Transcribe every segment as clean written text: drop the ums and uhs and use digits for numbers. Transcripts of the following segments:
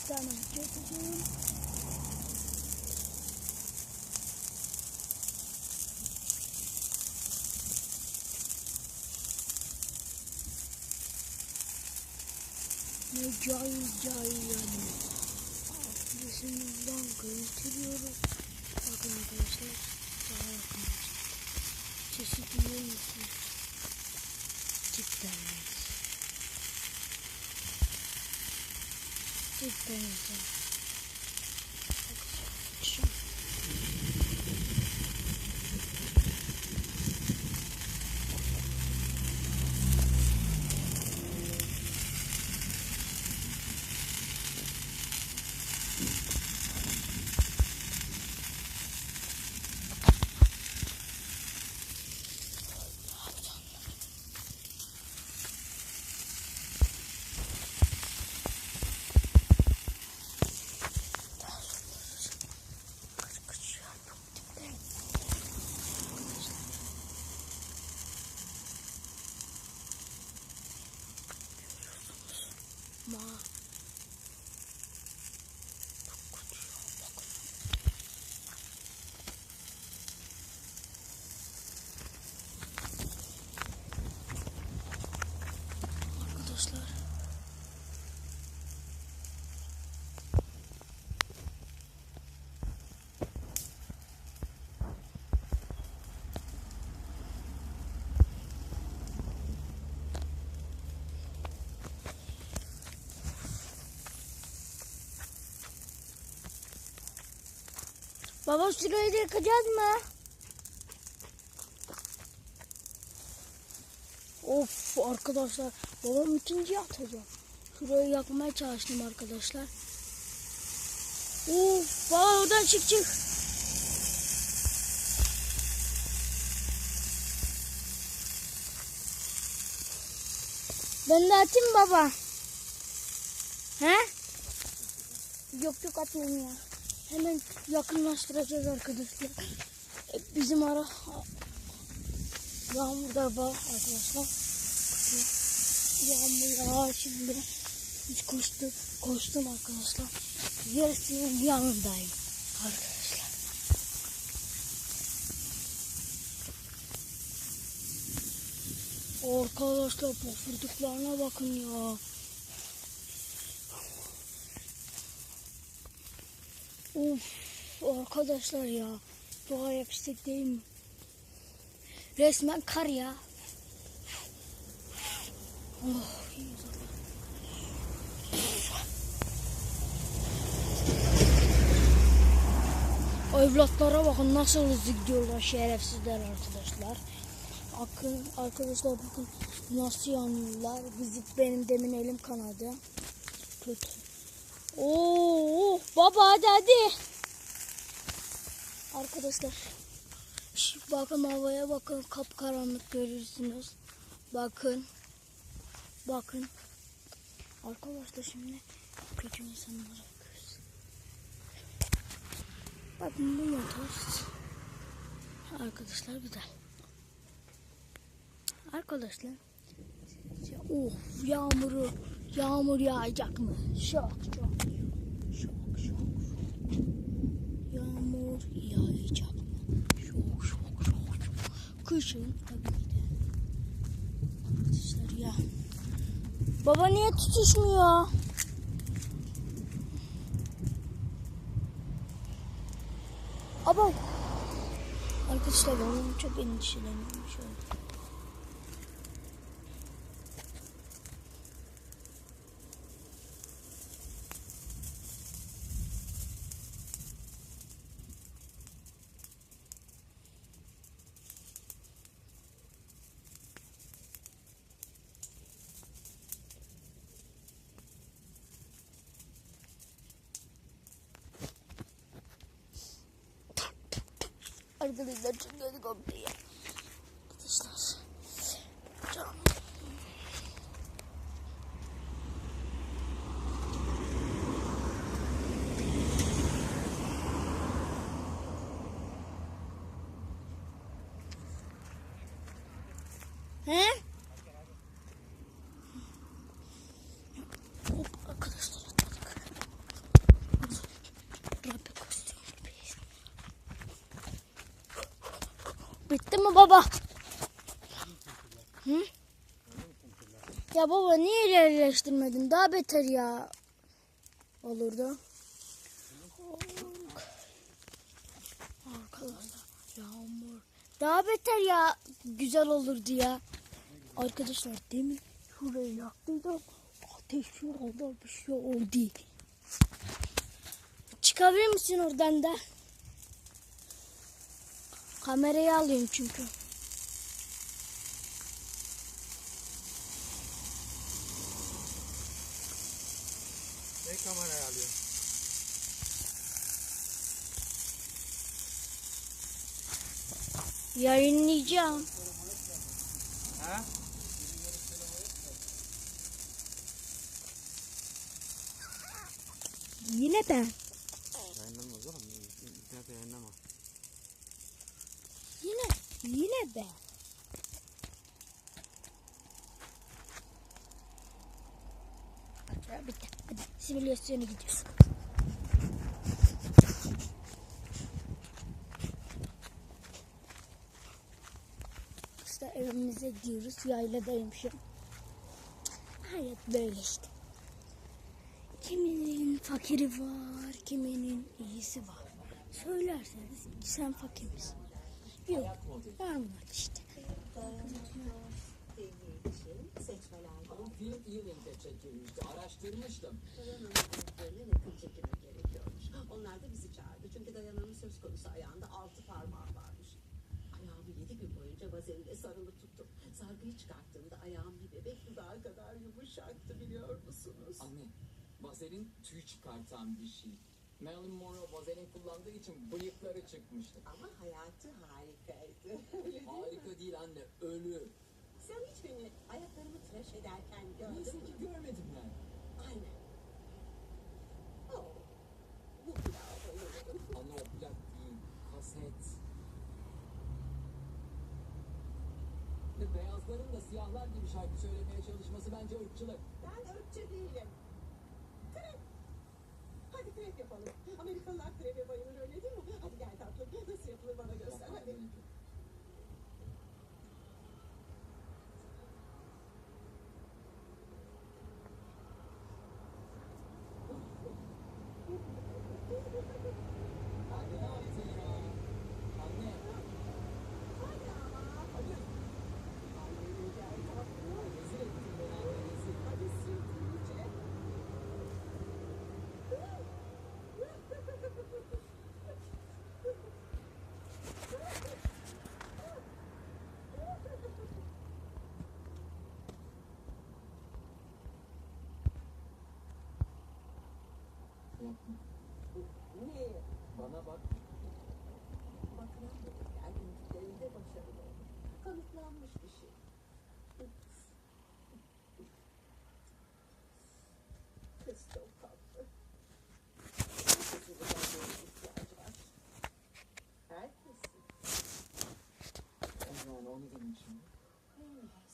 tane çekeceğim. Ne cahil yani. Resimden gösteriyorum. Bakın arkadaşlar. Daha yakın. Sesi duyuyor musunuz? Cidden. Cidden güzel. Arkadaşlar. Baba şurayı da yakacağız mı? Of arkadaşlar. Babam ikinciyi atacak. Şurayı yakmaya çalıştım arkadaşlar. Of baba oradan çık. Ben de atayım baba. He? Yok atmayayım ya. Hemen yakınlaştıracağız arkadaşlar. Bizim ara yağmurda var arkadaşlar. Yağmur şimdi hiç koştum arkadaşlar. Yarısının yanındayım arkadaşlar. Arkadaşlar pofurduklarına bakın ya. Of arkadaşlar ya. Doğa yakışık değil mi? Resmen kar ya. Oh, evlatlara bakın nasıl hızlı gidiyorlar şerefsizler arkadaşlar. Arkadaşlar bakın nasıl yanıyorlar. Benim demin elim kanadı. Kötü. Oo baba hadi. Arkadaşlar bakın havaya bakın, kapkaranlık görürsünüz. Bakın. Arkadaşlar şimdi kötü insanlara bakıyoruz. Bakın bu motor. Arkadaşlar güzel. Arkadaşlar. Of yağmur yağacak mı? Şok. Yağmur yağacak mı? Şok. Kışın tabii ki de. Arkadaşlar ya. Baba niye tutuşmuyor? Aba. Arkadaşlar babam çok endişeleniyorum şu an. Arkadaşlar çok kötü koptu ya. Arkadaşlar. Canım. He? Hop arkadaşlar atladık. Bitti mi baba? Hı? Ya baba niye ilerleştirmedin? Daha beter ya. Olurdu. Arkadaşlar yağmur. Daha beter ya. Güzel olurdu ya. Arkadaşlar demin şurayı yaktıydım. Ateşi oldu, bir şey oldu. Çıkabilir misin oradan da? Kamerayı alayım çünkü. Ne kamerayı alıyor? Yayınlayacağım. Ha? Yine ben. Yayınlanmaz oğlum. İnternete yayınlama. Yine ben. Ya bitti. Hadi simülasyona gidiyoruz. İşte evimize gidiyoruz. Yayladayım şu an. Hayat böyle işte. Kiminin fakiri var, kiminin iyisi var. Söylerseniz sen fakir misin? Yok, var mı işte? Film Ealing'de çekilmişti. Araştırmıştım. Dayana'nın yakın çekime gerekiyormuş. Onlar da bizi çağırdı. Çünkü Dayana'nın söz konusu ayağında 6 parmağı varmış. Ayağımı 7 gün boyunca vazelinde sarılı tuttum. Sargıyı çıkarttığımda ayağım bir bebek dudağı kadar yumuşaktı, biliyor musunuz? Anne, vazelin tüy çıkartan bir şey. Marilyn Monroe vazelin kullandığı için bıyıkları çıkmıştı. Ama hayatı harikaydı. Öyle değil mi? Harika değil anne, ölü. Sen hiç beni ayaklarımı tıraş ederken gördün Neyse mü? ki görmedim ben. Aynen. Oh, bu plağa bayılırım. Anne o plak değil, kaset. Ve beyazların da siyahlar gibi şarkı söylemeye çalışması bence ırkçılık. Ben ırkçı değilim. Krep. Hadi krep yapalım. Amerikalılar krepe bayılır, öyle değil mi? Hadi gel tatlım. Nasıl yapılır bana göster. Yok, Hadi. anne. Anne ne yaptın ya? Anne. Hadi ama. Hayır. Annenin gel tatlım. Rezil ettin beni anne, rezil. Hadi süt iyice. Yapma. Ne? Bana bak. Bakılan bebekler büyüdüklerinde başarılı olur. Kanıtlanmış bir şey. Kız çok tatlı. Herkesin de kendine ihtiyacı var. Herkesin. Yani onu dedim şimdi.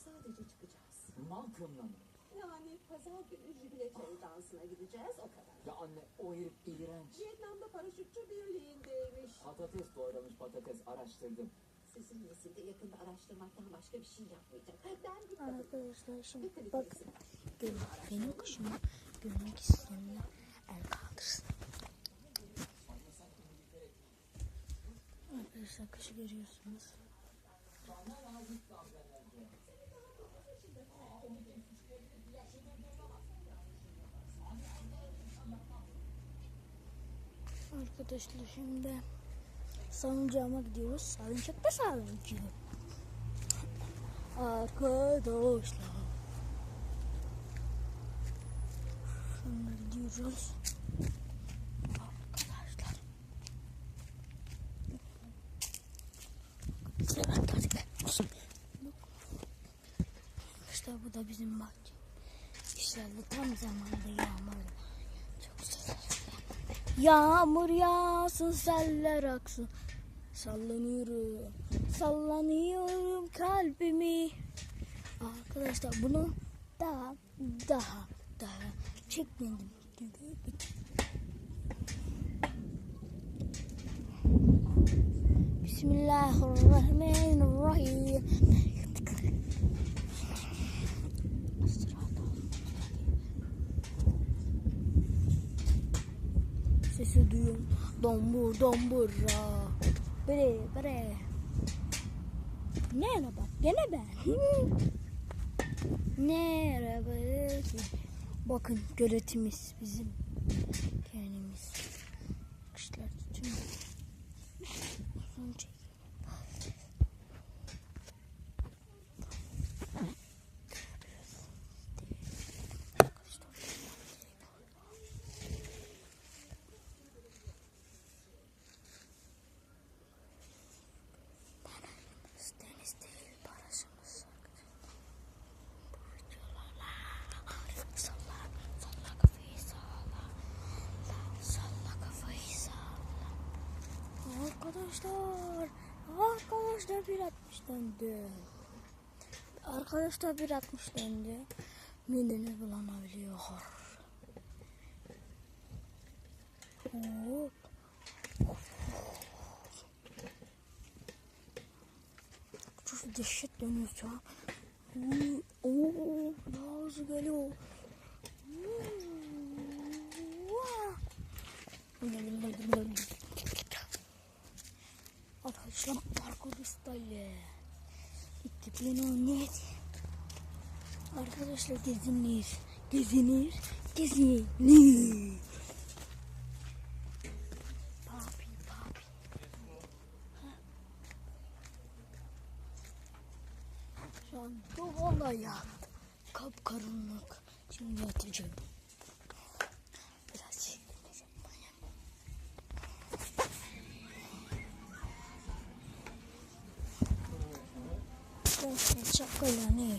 Sadece çıkacağız. Malcolm'la mı? Yani pazar günü jübile çayı dansına gideceğiz, o kadar. Ya anne o herif iğrenç. Vietnam'da paraşütçü birliğindeymiş. Patates doğramış patates araştırdım. Sizin nesilde yakında araştırmaktan başka bir şey yapmayacak. Ben gitmedim. Arkadaşlar şimdi Bir bak kalitesi. benim kuşumu görmek isteyenler el kaldırsın. Arkadaşlar kuşu görüyorsunuz. Arkadaşlar şimdi salıncağıma gidiyoruz. Salıncak da salıncak. Arkadaşlar. Şimdi gidiyoruz. Arkadaşlar. İşte bu da bizim bahçe. İşte tam zamanında yağmur. Çok güzel. Yağmur yağsın, seller aksın. Sallanıyorum, sallanıyorum kalbimi. Arkadaşlar bunu daha çekmedim. Biz Bismillahirrahmanirrahim. Sesi duyuyorum. Dombur dombura. Bre bre. Ne bak gene ben. Merhaba. Bakın göletimiz bizim. Kendimiz. Kuşlar tutuyor. Uzun çek. Deniz değil barajımız. Bu videolarla salla kafayı salla. Salla kafayı salla. Arkadaşlar 1.60 döndü. Arkadaşlar 1.60 döndü. Mideniz bulanabiliyor. Hop. Çok dehşet dönüyor şu an. Daha hızlı geliyor. Arkadaşlar parkuristayla gittik oynayalım. Arkadaşlar gezinir. Papi. Şu an doğala yattı. Kapkaranlık. Şimdi yatacağım. Biraz şey dinleyeceğim. Şapkayla ne?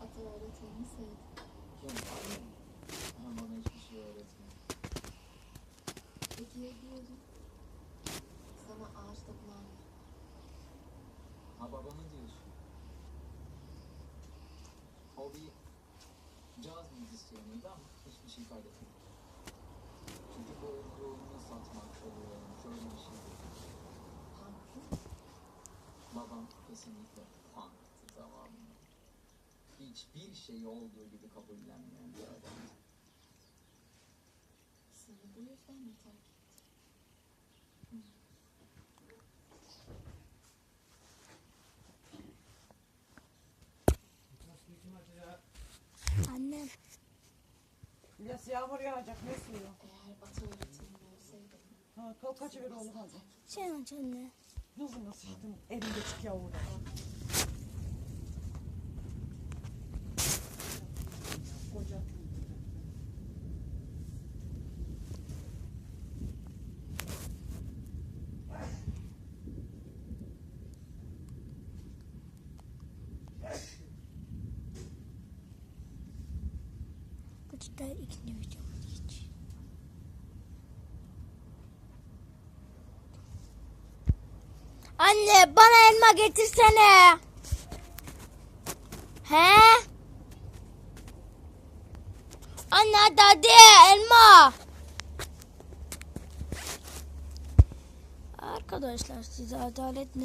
Ata öğretmeni sevdim. Ama bana hiçbir şey öğretmedi. Peki ya diyordun? Sana ağaçta bulan Ha babamı diyorsun. O bir caz müzisyeniydi ama hiçbir şey kaydetmedi. Çünkü bu oyunu satmak oluyor. Şöyle bir şey değil. punk'ı Babam kesinlikle punktı zamanında. Hiçbir şey olduğu gibi kabullenmeyen bir adamdı. seni bu yüzden mi terk etti? Annem. İlyas yağmur yağacak ne suyu? Eğer ata öğretmeni olsaydım Ha, kalk kaçıver oğlum hadi. Sen aç anne. Hızlı nasıl içtin? Elinde çık yavrum. Koca. Çocuklar ikinci videomu geç. Anne bana elma getirsene. He? Anne hadi elma. Arkadaşlar size adalet ne?